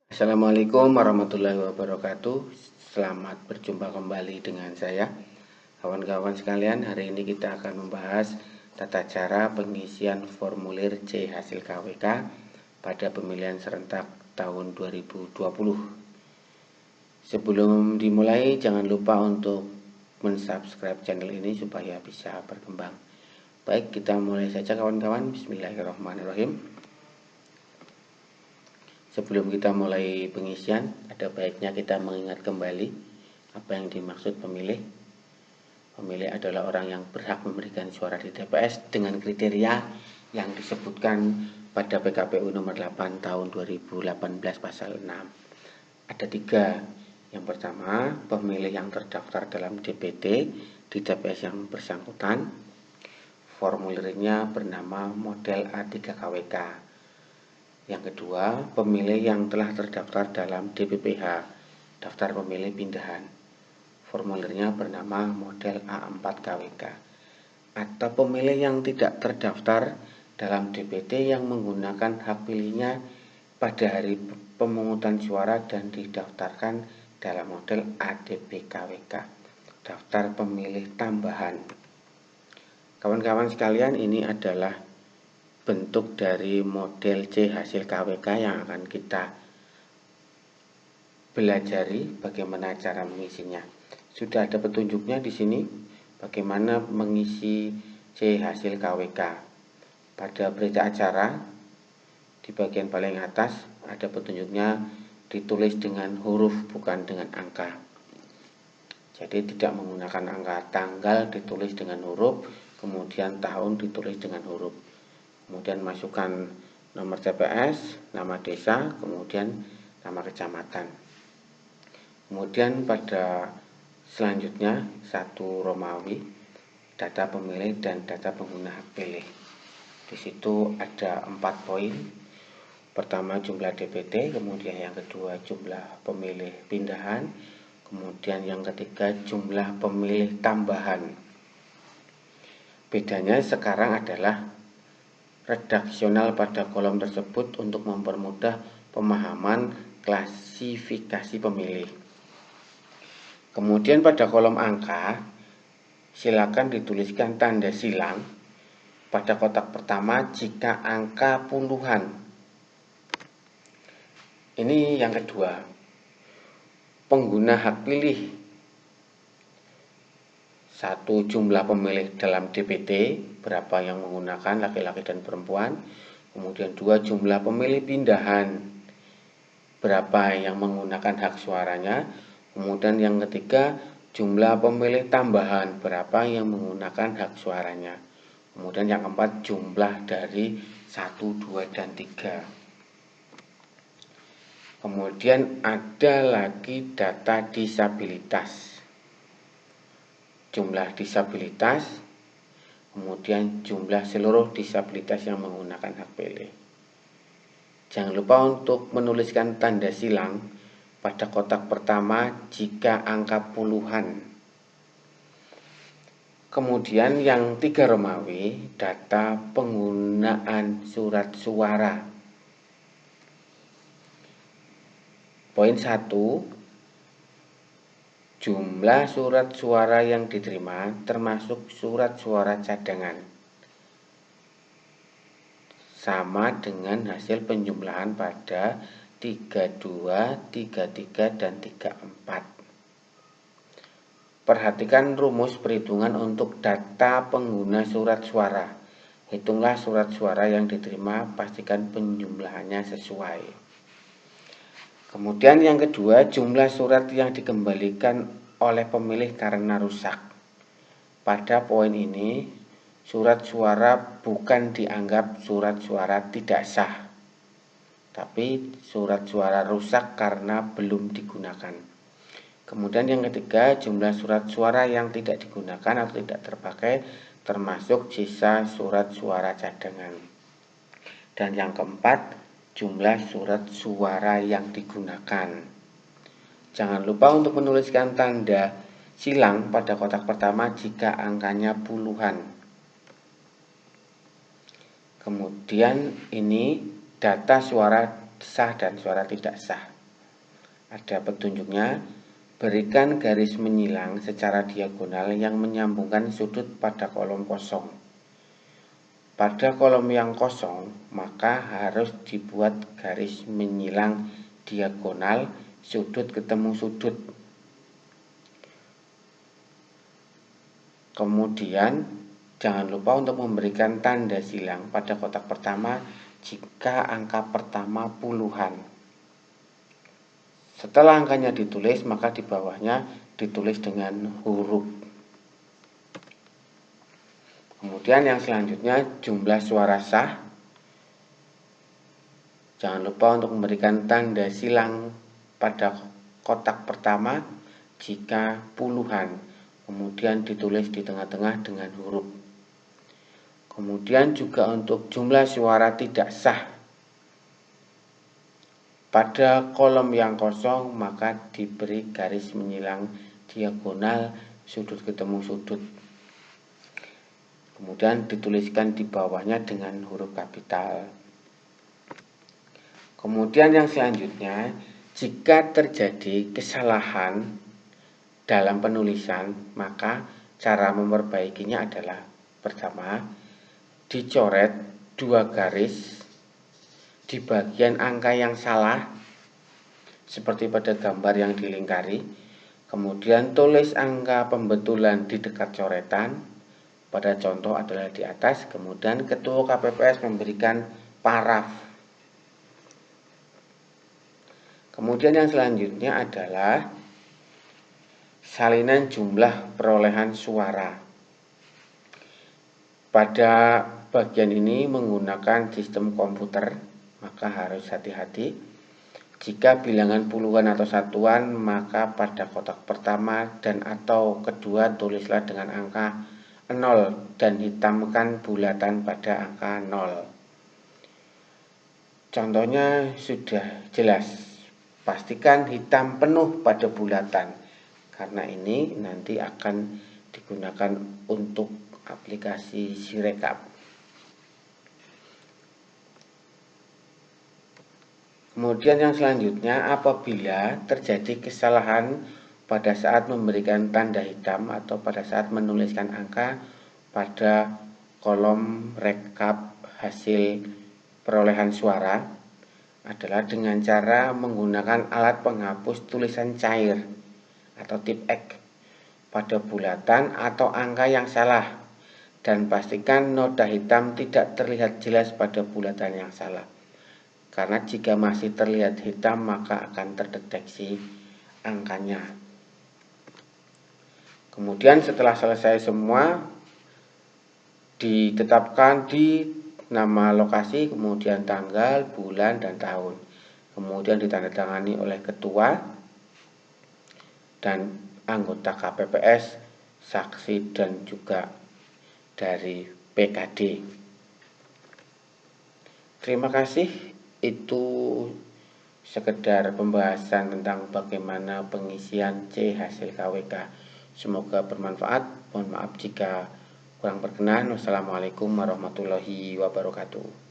Assalamualaikum warahmatullahi wabarakatuh. Selamat berjumpa kembali dengan saya. Kawan-kawan sekalian, hari ini kita akan membahas tata cara pengisian formulir C hasil KWK pada pemilihan serentak tahun 2020. Sebelum dimulai, jangan lupa untuk mensubscribe channel ini supaya bisa berkembang. Baik, kita mulai saja kawan-kawan. Bismillahirrahmanirrahim. Sebelum kita mulai pengisian, ada baiknya kita mengingat kembali apa yang dimaksud pemilih. Pemilih adalah orang yang berhak memberikan suara di TPS dengan kriteria yang disebutkan pada PKPU nomor 8 tahun 2018 pasal 6. Ada 3. Yang pertama, pemilih yang terdaftar dalam DPT di TPS yang bersangkutan. Formulirnya bernama model A3KWK. Yang kedua, pemilih yang telah terdaftar dalam DPPH, daftar pemilih pindahan. Formulirnya bernama model A4KWK. Atau pemilih yang tidak terdaftar dalam DPT yang menggunakan hak pilihnya pada hari pemungutan suara dan didaftarkan dalam model ADP-KWK, daftar pemilih tambahan. Kawan-kawan sekalian, ini adalah bentuk dari model C hasil KWK yang akan kita belajari bagaimana cara mengisinya. Sudah ada petunjuknya di sini bagaimana mengisi C hasil KWK. Pada berita acara di bagian paling atas ada petunjuknya, ditulis dengan huruf bukan dengan angka. Jadi tidak menggunakan angka. Tanggal ditulis dengan huruf, kemudian tahun ditulis dengan huruf. Kemudian masukkan nomor TPS, nama desa, kemudian nama kecamatan. Kemudian pada selanjutnya 1 Romawi, data pemilih dan data pengguna hak pilih. Di situ ada 4 poin. Pertama jumlah DPT, kemudian yang kedua jumlah pemilih pindahan, kemudian yang ketiga jumlah pemilih tambahan. Bedanya sekarang adalah redaksional pada kolom tersebut untuk mempermudah pemahaman klasifikasi pemilih. Kemudian pada kolom angka, silakan dituliskan tanda silang pada kotak pertama jika angka puluhan. Ini yang kedua. Pengguna hak pilih 1 jumlah pemilih dalam DPT, berapa yang menggunakan laki-laki dan perempuan. Kemudian 2 jumlah pemilih pindahan, berapa yang menggunakan hak suaranya. Kemudian yang ketiga jumlah pemilih tambahan, berapa yang menggunakan hak suaranya. Kemudian yang keempat jumlah dari 1, 2, dan 3. Kemudian ada lagi data disabilitas, jumlah disabilitas, kemudian jumlah seluruh disabilitas yang menggunakan hak pilih. Jangan lupa untuk menuliskan tanda silang pada kotak pertama jika angka puluhan. Kemudian yang 3 Romawi, data penggunaan surat suara. Poin 1, jumlah surat suara yang diterima termasuk surat suara cadangan sama dengan hasil penjumlahan pada 32, 33, dan 34. Perhatikan rumus perhitungan untuk data pengguna surat suara. Hitunglah surat suara yang diterima, pastikan penjumlahannya sesuai. Kemudian yang kedua, jumlah surat yang dikembalikan oleh pemilih karena rusak. Pada poin ini, surat suara bukan dianggap surat suara tidak sah, tapi surat suara rusak karena belum digunakan. Kemudian yang ketiga, jumlah surat suara yang tidak digunakan atau tidak terpakai termasuk sisa surat suara cadangan. Dan yang keempat, jumlah surat suara yang digunakan. Jangan lupa untuk menuliskan tanda silang pada kotak pertama jika angkanya puluhan. Kemudian ini data suara sah dan suara tidak sah. Ada petunjuknya. Berikan garis menyilang secara diagonal yang menyambungkan sudut pada kolom kosong. Pada kolom yang kosong, maka harus dibuat garis menyilang diagonal sudut ketemu sudut. Kemudian, jangan lupa untuk memberikan tanda silang pada kotak pertama jika angka pertama puluhan. Setelah angkanya ditulis, maka di bawahnya ditulis dengan huruf. Kemudian yang selanjutnya jumlah suara sah. Jangan lupa untuk memberikan tanda silang pada kotak pertama jika puluhan. Kemudian ditulis di tengah-tengah dengan huruf. Kemudian juga untuk jumlah suara tidak sah. Pada kolom yang kosong maka diberi garis menyilang diagonal sudut ketemu sudut. Kemudian dituliskan di bawahnya dengan huruf kapital. Kemudian yang selanjutnya, jika terjadi kesalahan dalam penulisan, maka cara memperbaikinya adalah pertama, dicoret 2 garis di bagian angka yang salah seperti pada gambar yang dilingkari. Kemudian tulis angka pembetulan di dekat coretan, pada contoh adalah di atas. Kemudian ketua KPPS memberikan paraf. Kemudian yang selanjutnya adalah salinan jumlah perolehan suara. Pada bagian ini menggunakan sistem komputer, maka harus hati-hati. Jika bilangan puluhan atau satuan, maka pada kotak pertama dan atau kedua tulislah dengan angka 0 dan hitamkan bulatan pada angka 0. Contohnya sudah jelas. Pastikan hitam penuh pada bulatan, karena ini nanti akan digunakan untuk aplikasi Sirekap. Kemudian yang selanjutnya, apabila terjadi kesalahan pada saat memberikan tanda hitam atau pada saat menuliskan angka pada kolom rekap hasil perolehan suara, adalah dengan cara menggunakan alat penghapus tulisan cair atau tip X pada bulatan atau angka yang salah, dan pastikan noda hitam tidak terlihat jelas pada bulatan yang salah. Karena jika masih terlihat hitam maka akan terdeteksi angkanya. Kemudian setelah selesai semua, ditetapkan di nama lokasi, kemudian tanggal, bulan, dan tahun. Kemudian ditandatangani oleh ketua dan anggota KPPS, saksi, dan juga dari PKD. Terima kasih. Itu sekedar pembahasan tentang bagaimana pengisian C hasil KWK. Semoga bermanfaat. Mohon maaf jika kurang berkenan. Wassalamualaikum warahmatullahi wabarakatuh.